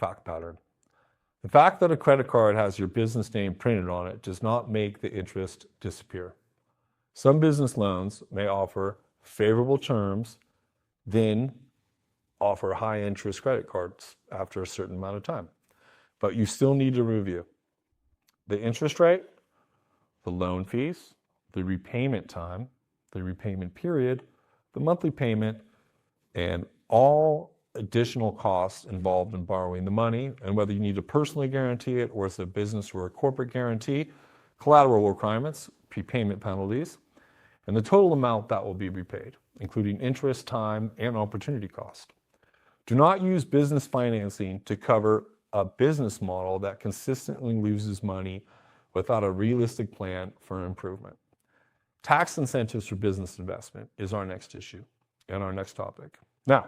fact pattern. The fact that a credit card has your business name printed on it does not make the interest disappear. Some business loans may offer favorable terms, then offer high interest credit cards after a certain amount of time. But you still need to review the interest rate, the loan fees, the repayment time, the repayment period, the monthly payment, and all additional costs involved in borrowing the money, and whether you need to personally guarantee it or as a business or a corporate guarantee, collateral requirements, prepayment penalties, and the total amount that will be repaid, including interest, time, and opportunity cost. Do not use business financing to cover a business model that consistently loses money without a realistic plan for improvement. Tax incentives for business investment is our next issue and our next topic. Now,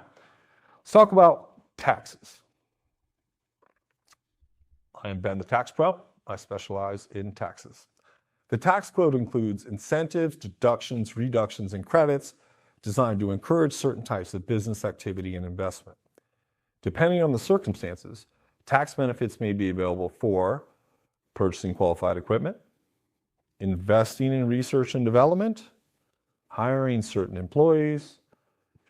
let's talk about taxes. I am Ben the Tax Pro. I specialize in taxes. The tax code includes incentives, deductions, reductions, and credits designed to encourage certain types of business activity and investment. Depending on the circumstances, tax benefits may be available for purchasing qualified equipment, investing in research and development, hiring certain employees,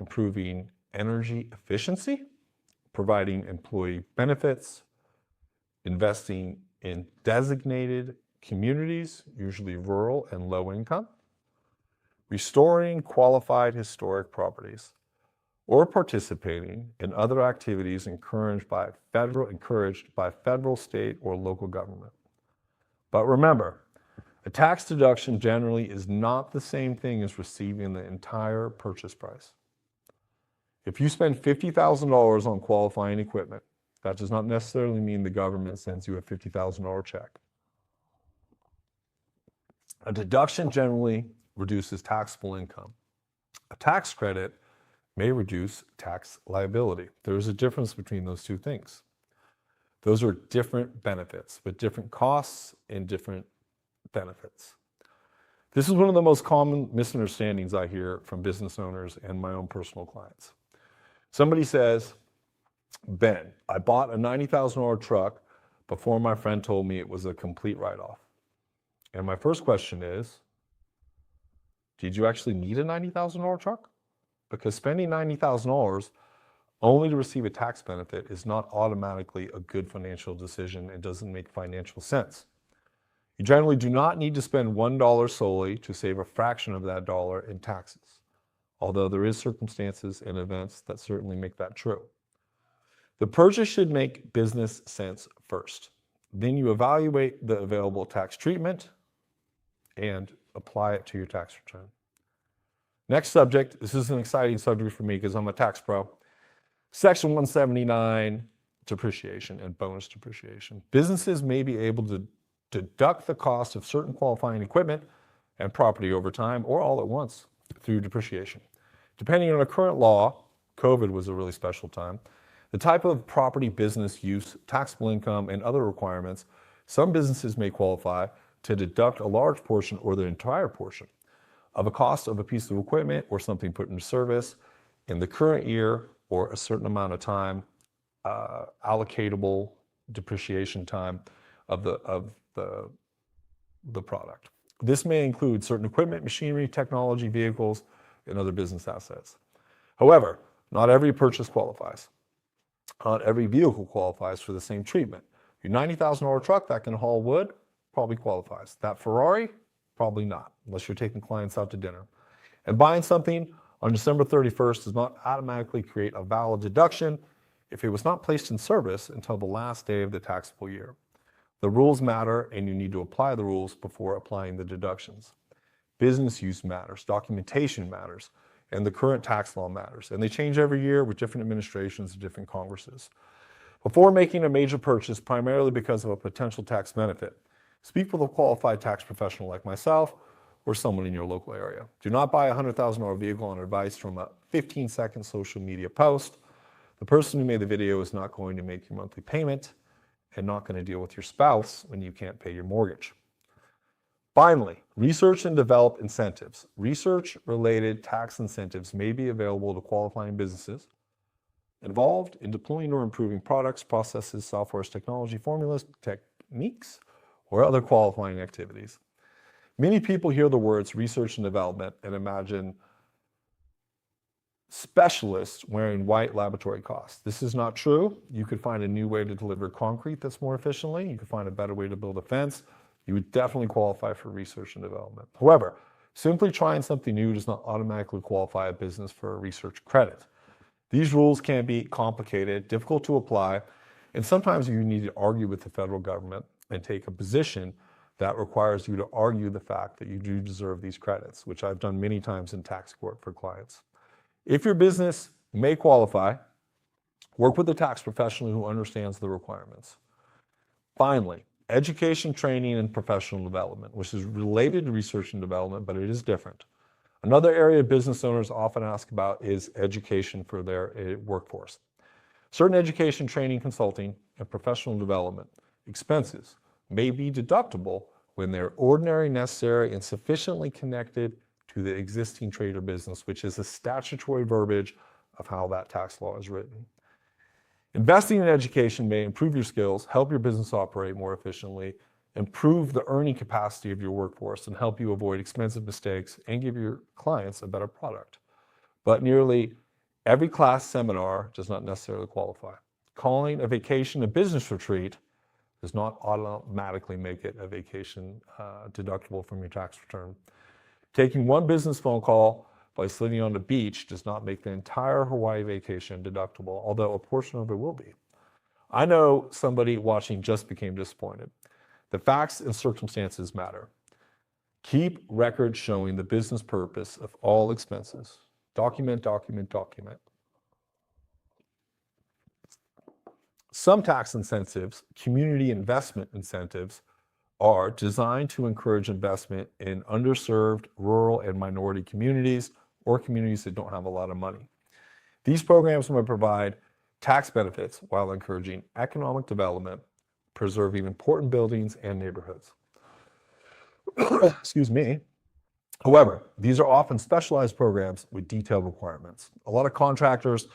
improving energy efficiency, providing employee benefits, investing in designated communities, usually rural and low income, restoring qualified historic properties, or participating in other activities encouraged by federal, state, or local government. But remember, a tax deduction generally is not the same thing as receiving the entire purchase price. If you spend $50,000 on qualifying equipment, that does not necessarily mean the government sends you a $50,000 check. A deduction generally reduces taxable income. A tax credit may reduce tax liability. There is a difference between those two things. Those are different benefits, with different costs and different benefits. This is one of the most common misunderstandings I hear from business owners and my own personal clients. Somebody says, Ben, I bought a $90,000 truck before my friend told me it was a complete write-off. And my first question is, did you actually need a $90,000 truck? Because spending $90,000 only to receive a tax benefit is not automatically a good financial decision and doesn't make financial sense. You generally do not need to spend $1 solely to save a fraction of that dollar in taxes, although there is circumstances and events that certainly make that true. The purchase should make business sense first. Then you evaluate the available tax treatment and apply it to your tax return. Next subject, this is an exciting subject for me because I'm a tax pro. Section 179, depreciation and bonus depreciation. Businesses may be able to deduct the cost of certain qualifying equipment and property over time or all at once through depreciation. Depending on the current law, COVID was a really special time, the type of property business use, taxable income, and other requirements, some businesses may qualify to deduct a large portion or the entire portion of a cost of a piece of equipment or something put into service in the current year or a certain amount of time, allocatable depreciation time of the product. This may include certain equipment, machinery, technology, vehicles, and other business assets. However, not every purchase qualifies. Not every vehicle qualifies for the same treatment. Your $90,000 truck that can haul wood probably qualifies. That Ferrari, probably not, unless you're taking clients out to dinner. And buying something on December 31st does not automatically create a valid deduction if it was not placed in service until the last day of the taxable year. The rules matter, and you need to apply the rules before applying the deductions. Business use matters, documentation matters, and the current tax law matters. And they change every year with different administrations and different Congresses. Before making a major purchase, primarily because of a potential tax benefit, speak with a qualified tax professional like myself or someone in your local area. Do not buy a $100,000 vehicle on advice from a 15-second social media post. The person who made the video is not going to make your monthly payment and not going to deal with your spouse when you can't pay your mortgage. Finally, research and develop incentives. Research-related tax incentives may be available to qualifying businesses involved in deploying or improving products, processes, software, technology, formulas, techniques, or other qualifying activities. Many people hear the words research and development and imagine specialists wearing white laboratory costs. This is not true. You could find a new way to deliver concrete that's more efficiently. You could find a better way to build a fence. You would definitely qualify for research and development. However, simply trying something new does not automatically qualify a business for a research credit. These rules can be complicated, difficult to apply, and sometimes you need to argue with the federal government and take a position that requires you to argue the fact that you do deserve these credits, which I've done many times in tax court for clients. If your business may qualify, work with a tax professional who understands the requirements. Finally, education, training, and professional development, which is related to research and development, but it is different. Another area business owners often ask about is education for their workforce. Certain education, training, consulting, and professional development expenses may be deductible when they're ordinary, necessary, and sufficiently connected to the existing trade or business, which is a statutory verbiage of how that tax law is written. Investing in education may improve your skills, help your business operate more efficiently, improve the earning capacity of your workforce, and help you avoid expensive mistakes and give your clients a better product. But nearly every class seminar does not necessarily qualify. Calling a vacation a business retreat does not automatically make it a vacation deductible from your tax return. Taking one business phone call by sitting on the beach does not make the entire Hawaii vacation deductible, although a portion of it will be. I know somebody watching just became disappointed. The facts and circumstances matter. Keep records showing the business purpose of all expenses. Document, document, document. Some tax incentives, community investment incentives, are designed to encourage investment in underserved, rural, and minority communities or communities that don't have a lot of money. These programs will provide tax benefits while encouraging economic development, preserving important buildings and neighborhoods. Excuse me. However, these are often specialized programs with detailed requirements. A lot of contractors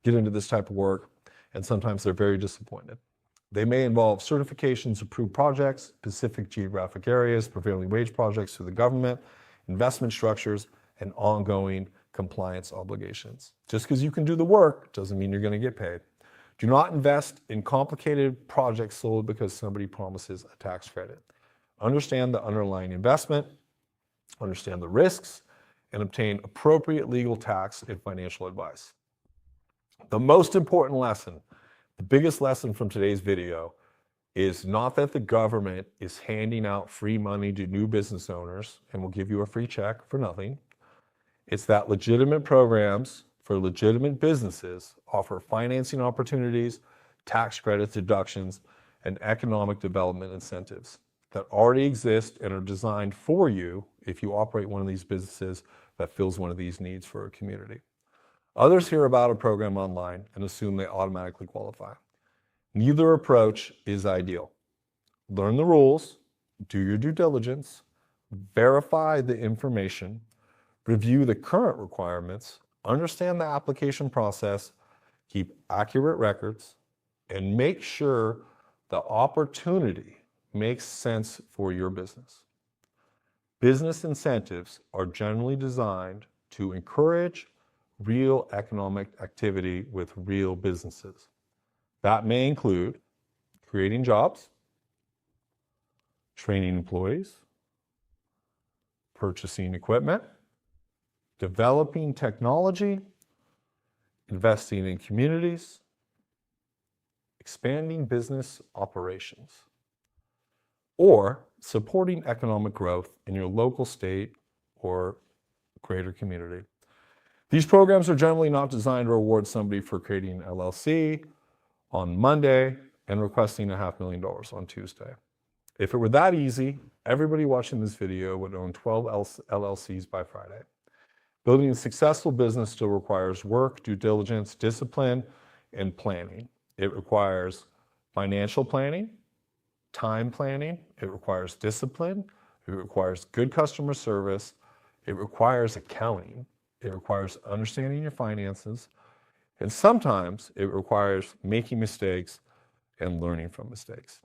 get into this type of work, and sometimes they're very disappointed. They may involve certifications, approved projects, specific geographic areas, prevailing wage projects through the government, investment structures, and ongoing compliance obligations. Just because you can do the work doesn't mean you're going to get paid. Do not invest in complicated projects solely because somebody promises a tax credit. Understand the underlying investment, understand the risks, and obtain appropriate legal tax and financial advice. The most important lesson, the biggest lesson from today's video, is not that the government is handing out free money to new business owners and will give you a free check for nothing. It's that legitimate programs for legitimate businesses offer financing opportunities, tax credits, deductions, and economic development incentives that already exist and are designed for you if you operate one of these businesses that fills one of these needs for a community. Others hear about a program online and assume they automatically qualify. Neither approach is ideal. Learn the rules, do your due diligence, verify the information, review the current requirements, understand the application process, keep accurate records, and make sure the opportunity makes sense for your business. Business incentives are generally designed to encourage real economic activity with real businesses. That may include creating jobs, training employees, purchasing equipment, developing technology, investing in communities, expanding business operations, or supporting economic growth in your local, state, or greater community. These programs are generally not designed to reward somebody for creating an LLC on Monday and requesting $500,000 on Tuesday. If it were that easy, everybody watching this video would own 12 LLCs by Friday. Building a successful business still requires work, due diligence, discipline, and planning. It requires financial planning, time planning, it requires discipline, it requires good customer service, it requires accounting, it requires understanding your finances, And sometimes it requires making mistakes and learning from mistakes.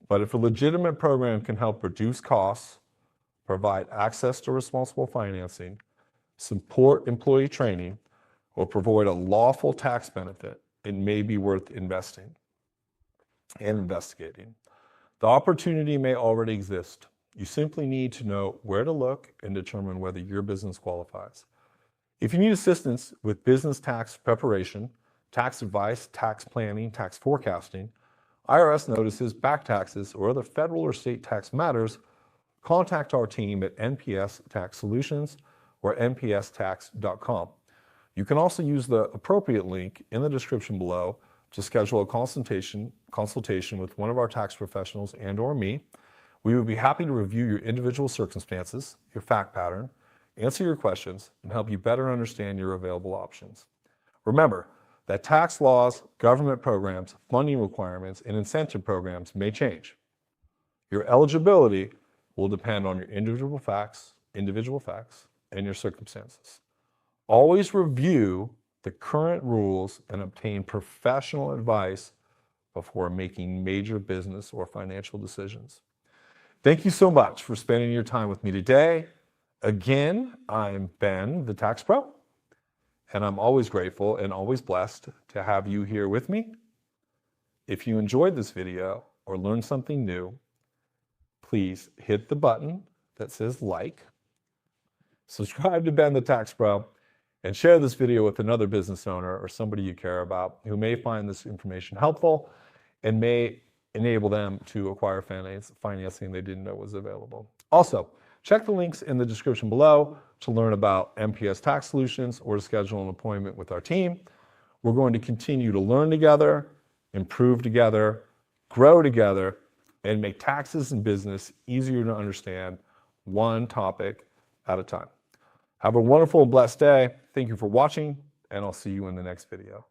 But if a legitimate program can help reduce costs, provide access to responsible financing, support employee training, or provide a lawful tax benefit, it may be worth investing and investigating. The opportunity may already exist. You simply need to know where to look and determine whether your business qualifies. If you need assistance with business tax preparation, tax advice, tax planning, tax forecasting, IRS notices, back taxes, or other federal or state tax matters, contact our team at NPS Tax Solutions or npstax.com. You can also use the appropriate link in the description below to schedule a consultation with one of our tax professionals and/or me. We would be happy to review your individual circumstances, your fact pattern, answer your questions, and help you better understand your available options. Remember that tax laws, government programs, funding requirements, and incentive programs may change. Your eligibility will depend on your individual facts, and your circumstances. Always review the current rules and obtain professional advice before making major business or financial decisions. Thank you so much for spending your time with me today. Again, I'm Ben, the Tax Pro, and I'm always grateful and always blessed to have you here with me. If you enjoyed this video or learned something new, please hit the button that says like, subscribe to Ben the Tax Pro, and share this video with another business owner or somebody you care about who may find this information helpful and may enable them to acquire financing they didn't know was available. Also, check the links in the description below to learn about NPS Tax Solutions or to schedule an appointment with our team. We're going to continue to learn together, improve together, grow together, and make taxes and business easier to understand, one topic at a time. Have a wonderful and blessed day. Thank you for watching, and I'll see you in the next video.